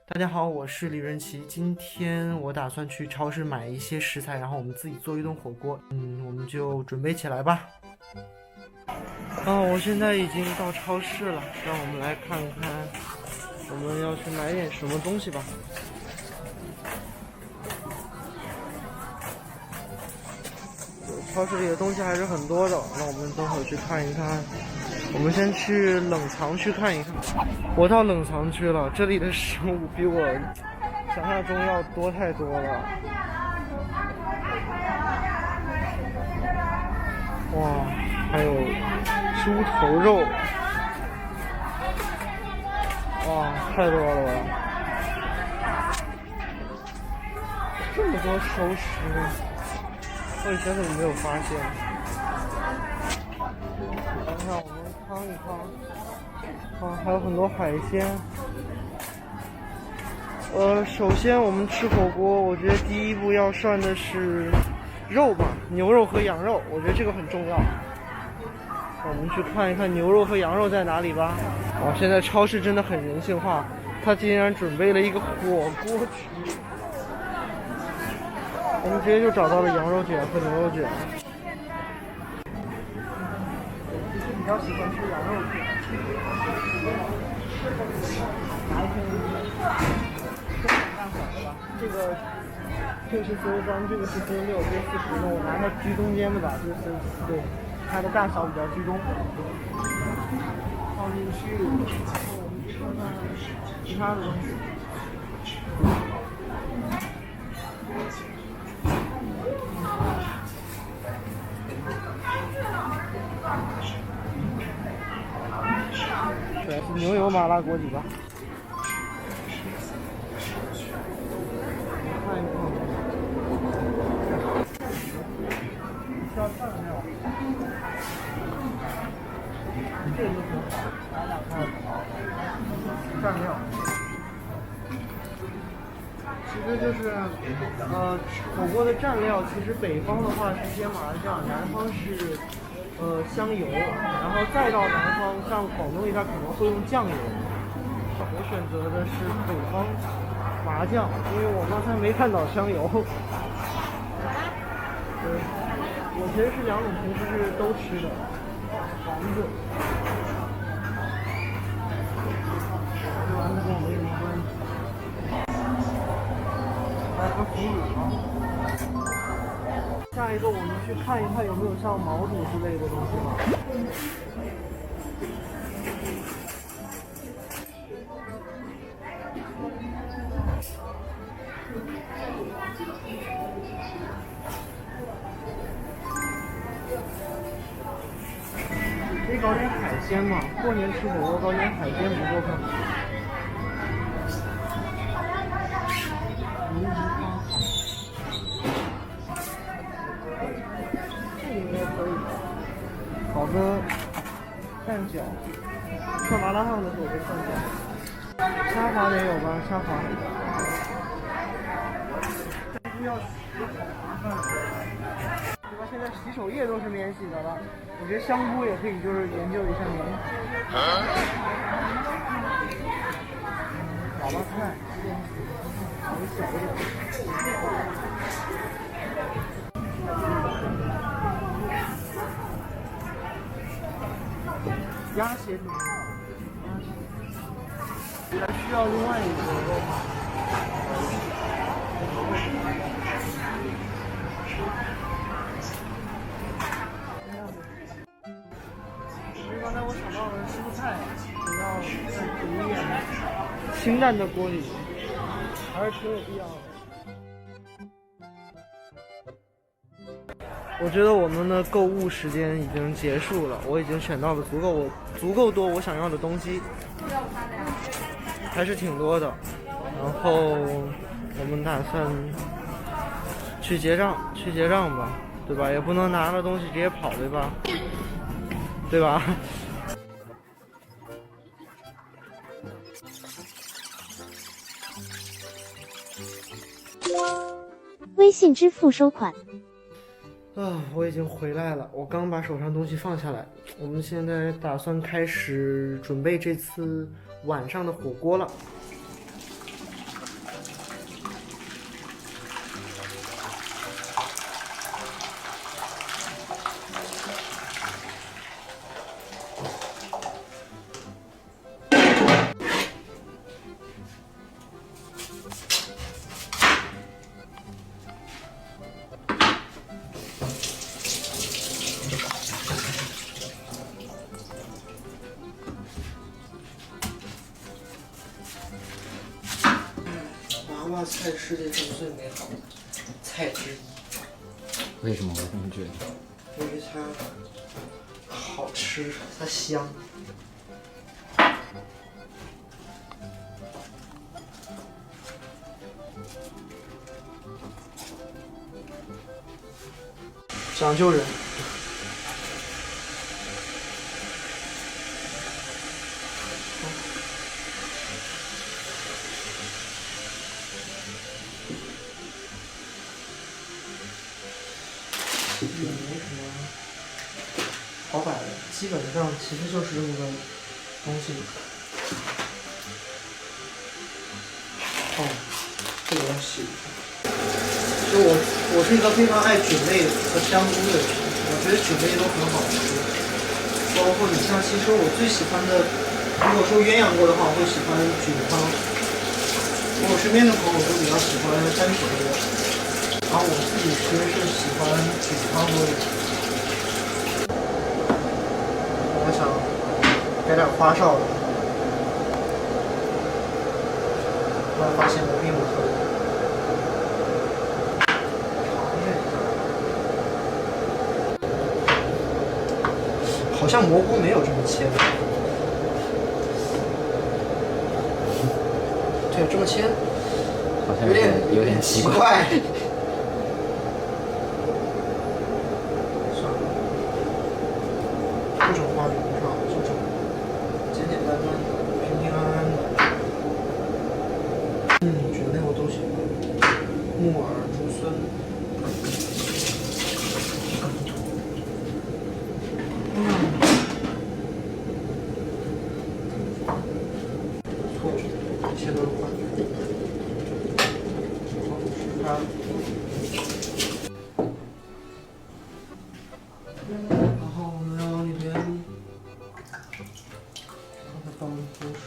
大家好，我是李润奇。今天我打算去超市买一些食材，然后我们自己做一顿火锅。我们就准备起来吧。我现在已经到超市了，让我们来看看我们要去买点什么东西吧。超市里的东西还是很多的，那我们等会儿去看一看。我们先去冷藏区看一看。我到冷藏区了，这里的食物比我想象中要多太多了。哇，还有猪头肉，哇，太多了吧！这么多熟食，我以前怎么没有发现？等一下，我们看一看。还有很多海鲜。首先我们吃火锅，我觉得第一步要涮的是肉吧，牛肉和羊肉，我觉得这个很重要。我们去看一看牛肉和羊肉在哪里吧。现在超市真的很人性化，他竟然准备了一个火锅区。我们直接就找到了羊肉卷和牛肉卷。我是比较喜欢吃羊肉卷。拿一片中等大小的吧，这个是43，这个是46，这个40。那我拿它居中间的吧，这个是对，它的大小比较居中。放进去，然后我们去看看其他的东西。对，是牛油麻辣锅底吧。看一看，需要蘸料。这个就挺好，蘸料。其实就是火锅的蘸料，其实北方的话是鲜麻酱，南方是香油，然后再到南方，像广东那边可能会用酱油。我选择的是北方麻酱，因为我刚才没看到香油。我其实是两种平时是都吃的，丸子。这丸子跟我没什么关系。和腐乳啊。下一个我们去看一看有没有像毛肚之类的东西吧。可以搞点海鲜嘛，过年吃火锅搞点海鲜不错看。这应该可以。搞个蛋饺，吃麻辣烫的时候就蛋饺。沙滑没有吧？沙滑。不要洗好麻烦，对吧？现在洗手液都是免洗的了，我觉得香菇也可以，就是研究一下您。粑粑菜，稍微小一点。鸭血饼，还需要另外一个肉吗？刚才我想到了蔬菜，主要再煮一点清淡的锅里，还是挺有必要的。我觉得我们的购物时间已经结束了，我已经选到了足够多我想要的东西，还是挺多的。然后我们打算去结账吧，对吧？也不能拿了东西直接跑，对吧？对吧？微信支付收款。我已经回来了，我刚把手上东西放下来。我们现在打算开始准备这次晚上的火锅了。花菜世界上最美好的菜之一。为什么会这么觉得？因为它好吃，它香。讲究人。也没什么好摆的，基本上其实就是这么个东西。哦，这个要洗一下。就我是一个非常爱菌类和香菇的人，我觉得菌类都很好吃。包括你像，其实我最喜欢的，如果说鸳鸯锅的话，我会喜欢菌汤。我身边的朋友都比较喜欢山水锅，然后我自己其实是喜欢菌汤多一点。我想来点花哨的，突然发现我并不可以。好像蘑菇没有这么切的，对，这么切，好像有点奇怪。算了，不整花园上，就整简简单单的、平平安安的。菌类我都喜欢，木耳、竹荪。切得快，好吃它。然后我们要往里边把它放一锅水。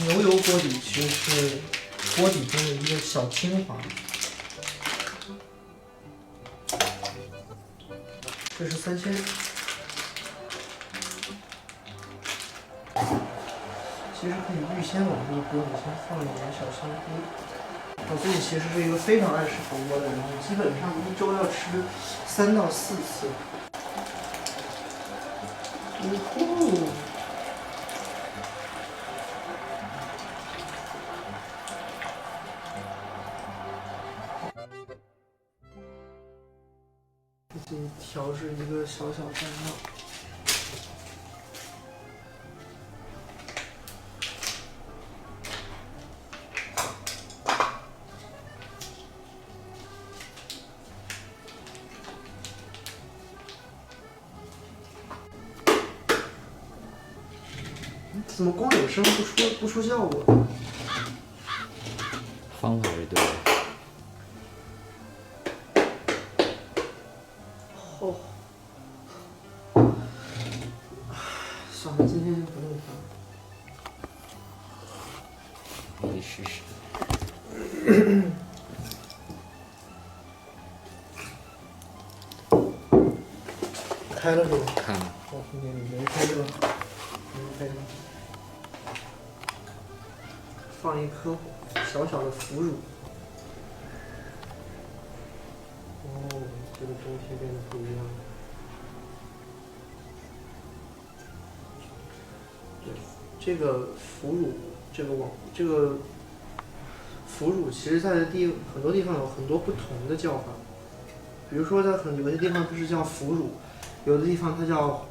牛油锅底其实是锅底中的一个小精华。这是3000。其实可以预先往这个锅里先放一点小香菇。我自己其实是一个非常爱吃火锅的人，我基本上一周要吃3到4次。自己调制一个小小蘸料。怎么光有声不出效果？方法是对的。哦，算了，今天就不弄它。可以试试。开了是吧？看了。我听见你没开热，没开热。放一颗小小的腐乳。哦，这个东西变得不一样了。对，这个腐乳，这个腐乳，其实在很多地方有很多不同的叫法。比如说，有些地方它是叫腐乳，有的地方它叫，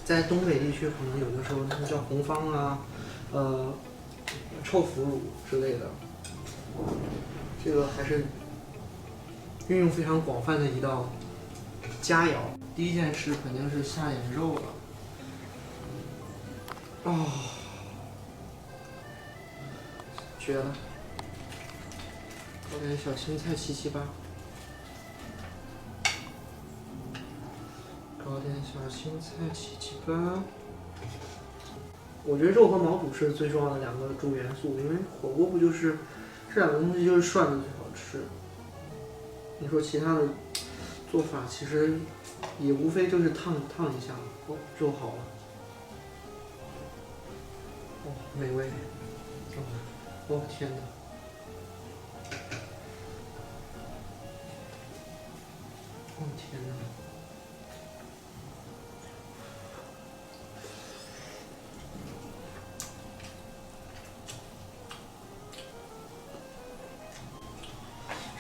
在东北地区可能有的时候它叫红方啊，臭腐乳之类的。这个还是运用非常广泛的一道佳肴。第一件事肯定是下点肉了。哦，绝了！搞点小青菜7、7、8，搞点小青菜7、7、8。我觉得肉和毛肚是最重要的2个主元素，因为火锅不就是这2个东西就是涮的最好吃。你说其他的做法其实也无非就是烫一下，哦，就好了。哦，美味！哦，天哪！哦天哪！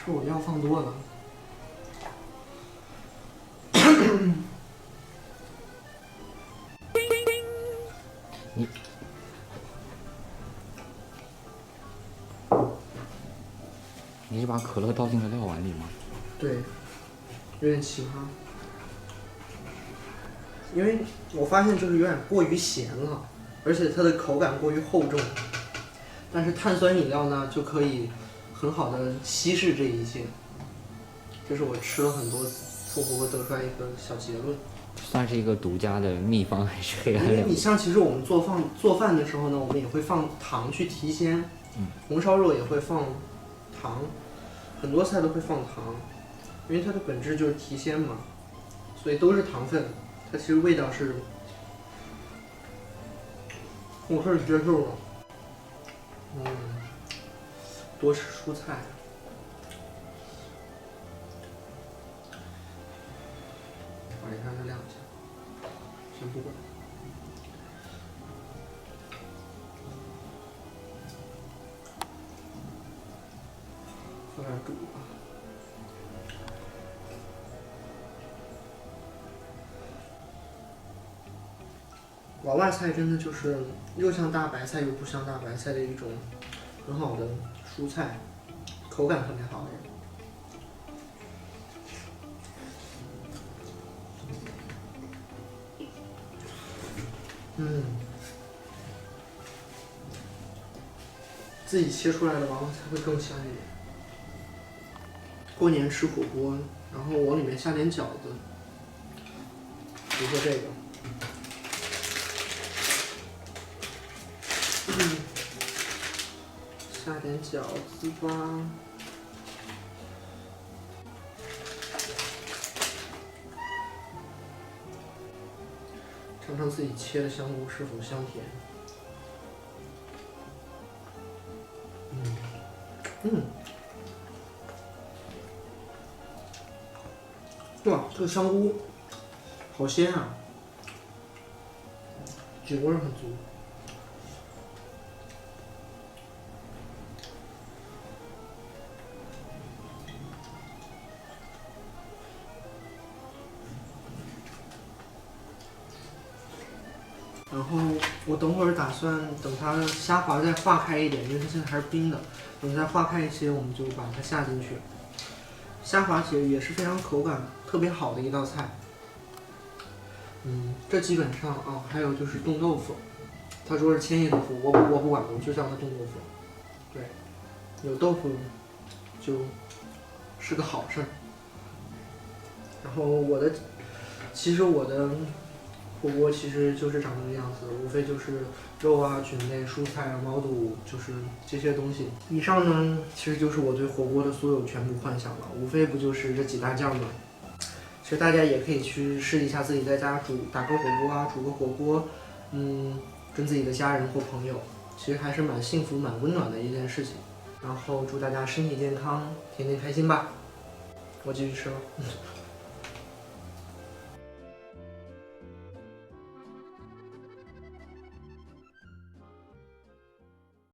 是我料放多了。你是把可乐倒进了料碗里吗？对，有点奇葩。因为我发现就是有点过于咸了，而且它的口感过于厚重。但是碳酸饮料呢，就可以很好的稀释这一切。这是我吃了很多次火锅得出来一个小结论。算是一个独家的秘方还是黑暗料理？因为你像其实我们做饭的时候呢，我们也会放糖去提鲜，红烧肉也会放糖，很多菜都会放糖，因为它的本质就是提鲜嘛，所以都是糖分，它其实味道是我可以接受的。多吃蔬菜。把它让它晾一下，先不管。放点煮吧。娃娃菜真的就是又像大白菜又不像大白菜的一种很好的蔬菜，口感特别好耶。自己切出来的娃娃菜会更香一点。过年吃火锅，然后往里面下点饺子，比如说这个。下点饺子吧。尝尝自己切的香菇是否香甜。哇，这个香菇好鲜啊，酒味很足。然后我等会儿打算等它虾滑再化开一点，因为它现在还是冰的。等它化开一些，我们就把它下进去。虾滑其实也是非常口感特别好的一道菜。这基本上啊，还有就是冻豆腐。他说是千叶豆腐，我不管，我就叫它冻豆腐。对，有豆腐就是个好事儿。然后其实我的火锅其实就是长这个样子，无非就是肉啊、菌类、蔬菜啊、毛肚，就是这些东西。以上呢，其实就是我对火锅的所有全部幻想了，无非不就是这几大酱吗？其实大家也可以去试一下，自己在家打个火锅啊，煮个火锅，跟自己的家人或朋友，其实还是蛮幸福、蛮温暖的一件事情。然后祝大家身体健康，天天开心吧！我继续吃了。